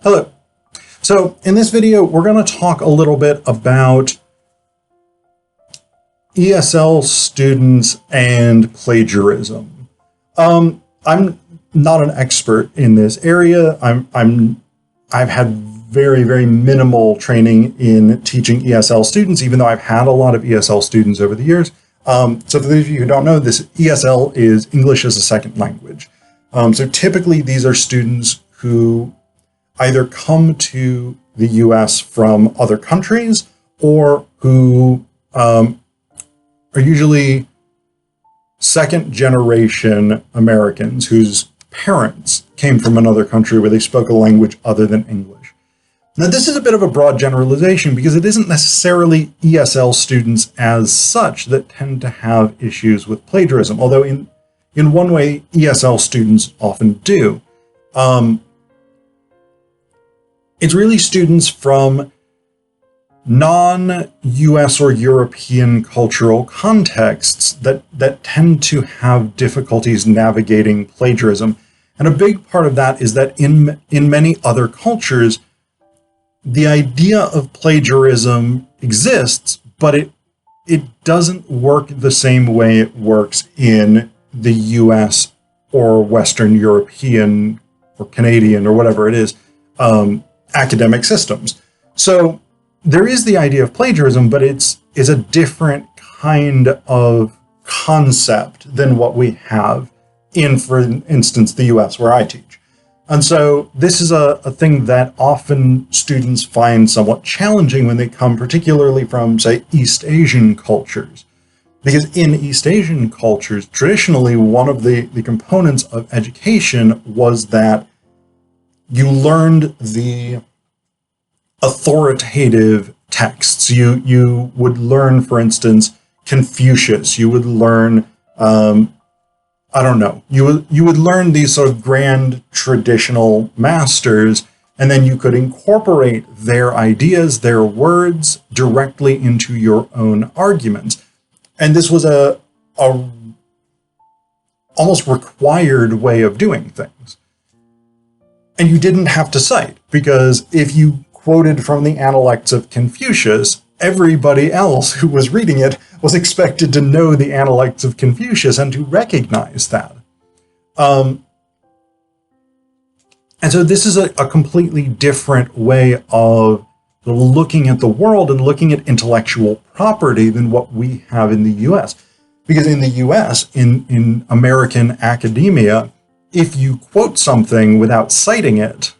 Hello. So in this video, we're going to talk a little bit about ESL students and plagiarism. I'm not an expert in this area. I've had very minimal training in teaching ESL students, even though I've had a lot of ESL students over the years. So for those of you who don't know, this ESL is English as a second language. So typically these are students who either come to the US from other countries or who are usually second generation Americans whose parents came from another country where they spoke a language other than English. Now, this is a bit of a broad generalization because it isn't necessarily ESL students as such that tend to have issues with plagiarism, although in one way, ESL students often do. It's really students from non-US or European cultural contexts that tend to have difficulties navigating plagiarism. And a big part of that is that in many other cultures, the idea of plagiarism exists, but it doesn't work the same way it works in the US or Western European or Canadian or whatever it is, academic systems. So there is the idea of plagiarism, but it's a different kind of concept than what we have in, for instance, the US where I teach. And so this is a thing that often students find somewhat challenging when they come particularly from, say, East Asian cultures. Because in East Asian cultures, traditionally, one of the components of education was that you learned the authoritative texts. You would learn, for instance, Confucius. You would learn, you would learn these sort of grand traditional masters, and then you could incorporate their ideas, their words, directly into your own arguments. And this was a almost required way of doing things. And you didn't have to cite, because if you quoted from the Analects of Confucius, everybody else who was reading it was expected to know the Analects of Confucius and to recognize that. And so this is a completely different way of looking at the world and looking at intellectual property than what we have in the US. Because in the US, in American academia, if you quote something without citing it,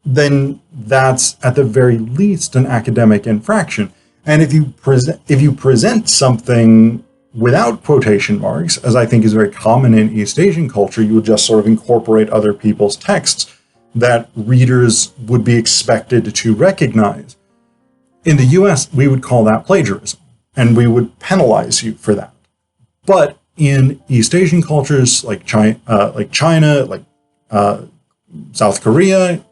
then that's at the very least an academic infraction. And if you present something without quotation marks, as I think is very common in East Asian culture, you would just sort of incorporate other people's texts that readers would be expected to recognize. In the US, we would call that plagiarism, and we would penalize you for that. But in East Asian cultures like China, South Korea,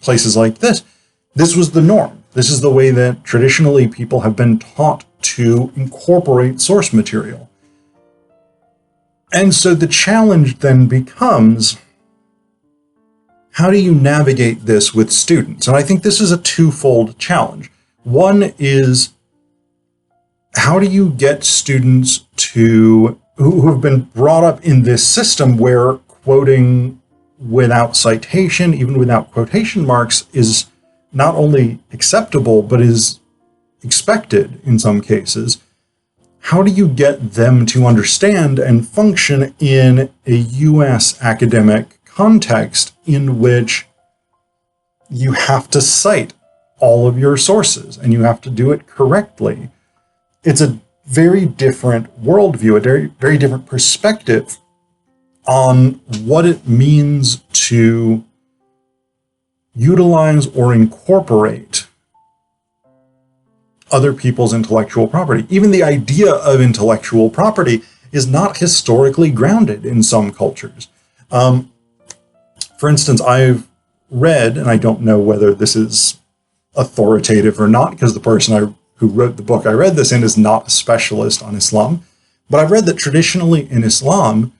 places like this was the norm. This is the way that traditionally people have been taught to incorporate source material. And so the challenge then becomes, how do you navigate this with students? And I think this is a twofold challenge. One is, how do you get students who have been brought up in this system where quoting without citation, even without quotation marks, is not only acceptable, but is expected in some cases? How do you get them to understand and function in a US academic context in which you have to cite all of your sources and you have to do it correctly? It's a very different worldview, a very different perspective on what it means to utilize or incorporate other people's intellectual property. Even the idea of intellectual property is not historically grounded in some cultures. For instance, I've read, and I don't know whether this is authoritative or not, because the person who wrote the book I read this in is not a specialist on Islam, but I've read that traditionally in Islam,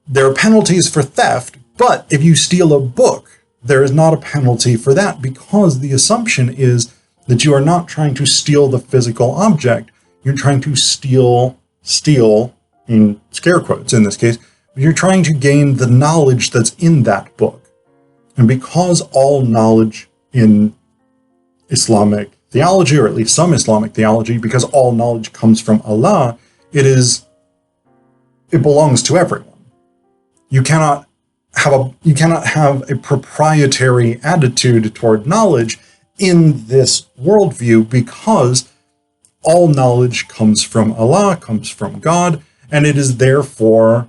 there are penalties for theft, But if you steal a book, there is not a penalty for that, because the assumption is that you are not trying to steal the physical object. You're trying to steal, in scare quotes in this case, you're trying to gain the knowledge that's in that book. And because all knowledge in Islamic theology, or at least some Islamic theology, because all knowledge comes from Allah, it belongs to everyone. You cannot have a proprietary attitude toward knowledge in this worldview, because all knowledge comes from Allah, comes from God, and it therefore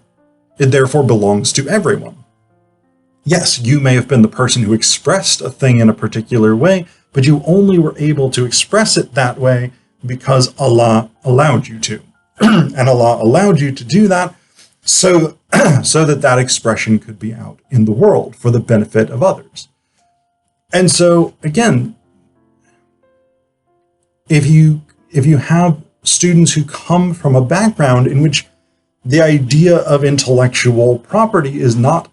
belongs to everyone. Yes, you may have been the person who expressed a thing in a particular way, but you only were able to express it that way because Allah allowed you to. And Allah allowed you to do that so that expression could be out in the world for the benefit of others. And so, again, if you have students who come from a background in which the idea of intellectual property is not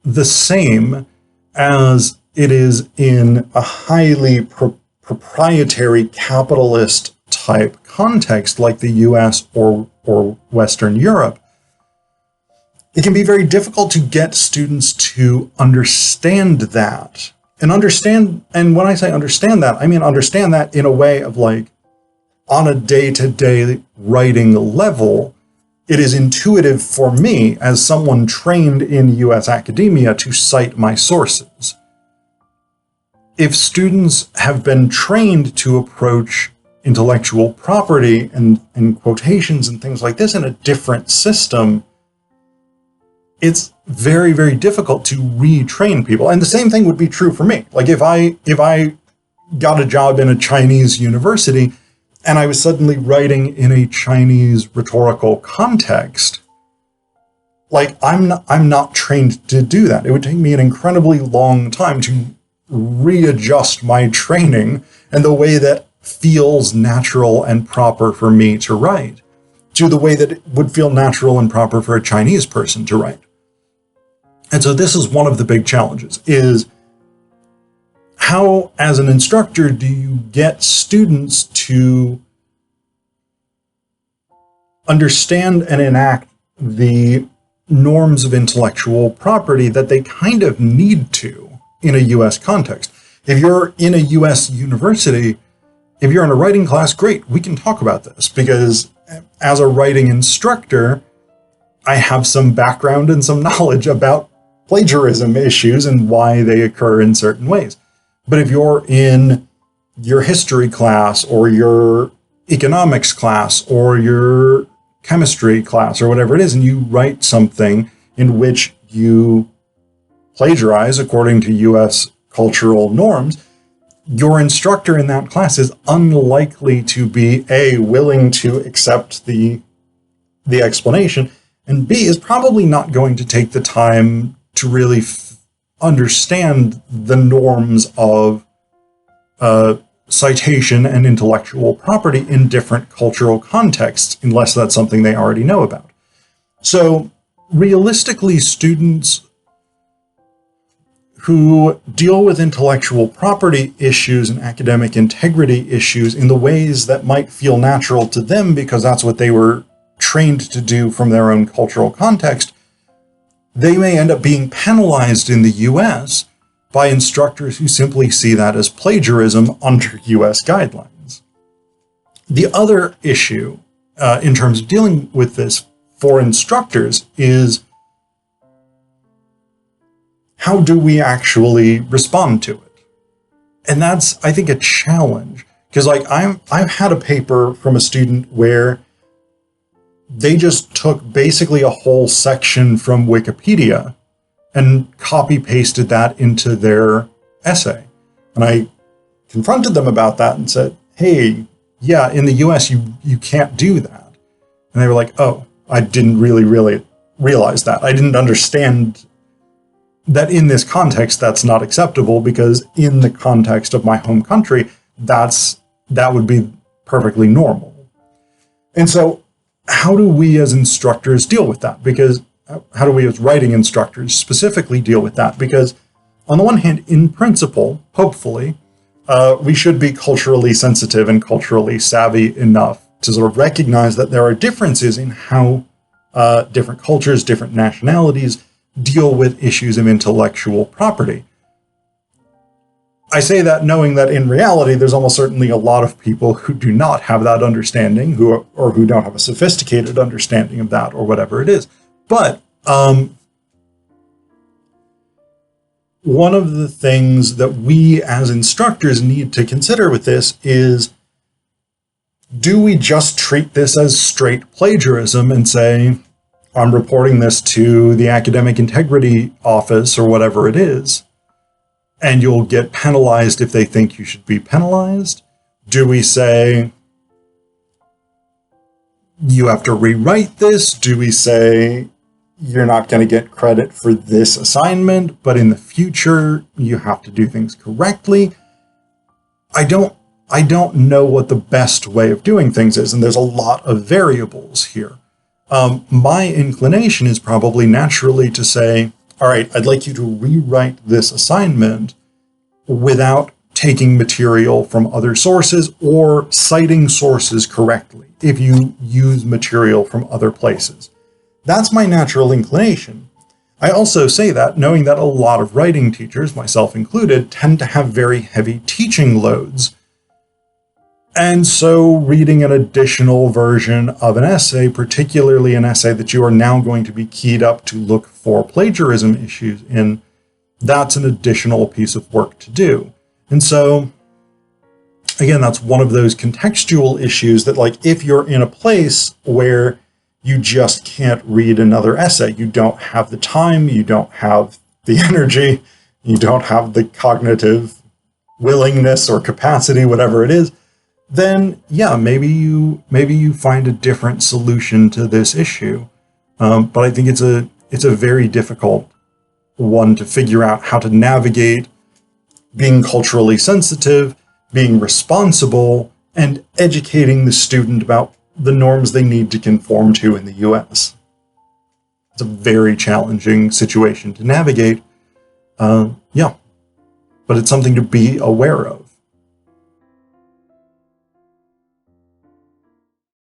the same as it is in a highly proprietary capitalist type context like the US or Western Europe, it can be very difficult to get students to understand that. And when I say understand that, I mean understand that in a way of like, on a day-to-day writing level, it is intuitive for me as someone trained in US academia to cite my sources. If students have been trained to approach intellectual property and quotations and things like this in a different system, it's very, very difficult to retrain people. And the same thing would be true for me. Like if I got a job in a Chinese university and I was suddenly writing in a Chinese rhetorical context, like I'm not trained to do that. It would take me an incredibly long time to readjust my training and the way that feels natural and proper for me to write to the way that it would feel natural and proper for a Chinese person to write. And so this is one of the big challenges, is how, as an instructor, do you get students to understand and enact the norms of intellectual property that they kind of need to in a US context? If you're in a US university, if you're in a writing class, great, we can talk about this, because as a writing instructor, I have some background and some knowledge about plagiarism issues and why they occur in certain ways. But if you're in your history class or your economics class or your chemistry class or whatever it is, and you write something in which you plagiarize according to US cultural norms, your instructor in that class is unlikely to be A, willing to accept the explanation, and B, is probably not going to take the time to really understand the norms of citation and intellectual property in different cultural contexts, unless that's something they already know about. So realistically, students who deal with intellectual property issues and academic integrity issues in the ways that might feel natural to them because that's what they were trained to do from their own cultural context, they may end up being penalized in the US by instructors who simply see that as plagiarism under US guidelines. The other issue in terms of dealing with this for instructors is, how do we actually respond to it? And that's, I think, a challenge. Because like I've had a paper from a student where they just took basically a whole section from Wikipedia and copy-pasted that into their essay. And I confronted them about that and said, hey, yeah, in the US, you can't do that. And they were like, oh, I didn't really realize that. I didn't understand that in this context, that's not acceptable, because in the context of my home country, that would be perfectly normal. And so how do we as instructors deal with that? Because how do we as writing instructors specifically deal with that? Because on the one hand, in principle, hopefully, we should be culturally sensitive and culturally savvy enough to sort of recognize that there are differences in how different cultures, different nationalities deal with issues of intellectual property. I say that knowing that in reality, there's almost certainly a lot of people who do not have that understanding, or who don't have a sophisticated understanding of that, or whatever it is. But one of the things that we as instructors need to consider with this is, do we just treat this as straight plagiarism and say, I'm reporting this to the Academic Integrity Office or whatever it is, and you'll get penalized if they think you should be penalized? Do we say, you have to rewrite this? Do we say, you're not going to get credit for this assignment, but in the future, you have to do things correctly? I don't know what the best way of doing things is, and there's a lot of variables here. My inclination is probably naturally to say, all right, I'd like you to rewrite this assignment without taking material from other sources or citing sources correctly if you use material from other places. That's my natural inclination. I also say that knowing that a lot of writing teachers, myself included, tend to have very heavy teaching loads. And so reading an additional version of an essay, particularly an essay that you are now going to be keyed up to look for plagiarism issues in, that's an additional piece of work to do. And so, again, that's one of those contextual issues that, like, if you're in a place where you just can't read another essay, you don't have the time, you don't have the energy, you don't have the cognitive willingness or capacity, whatever it is, then yeah, maybe you find a different solution to this issue. But I think it's a very difficult one to figure out how to navigate being culturally sensitive, being responsible, and educating the student about the norms they need to conform to in the US. It's a very challenging situation to navigate. Yeah, but it's something to be aware of.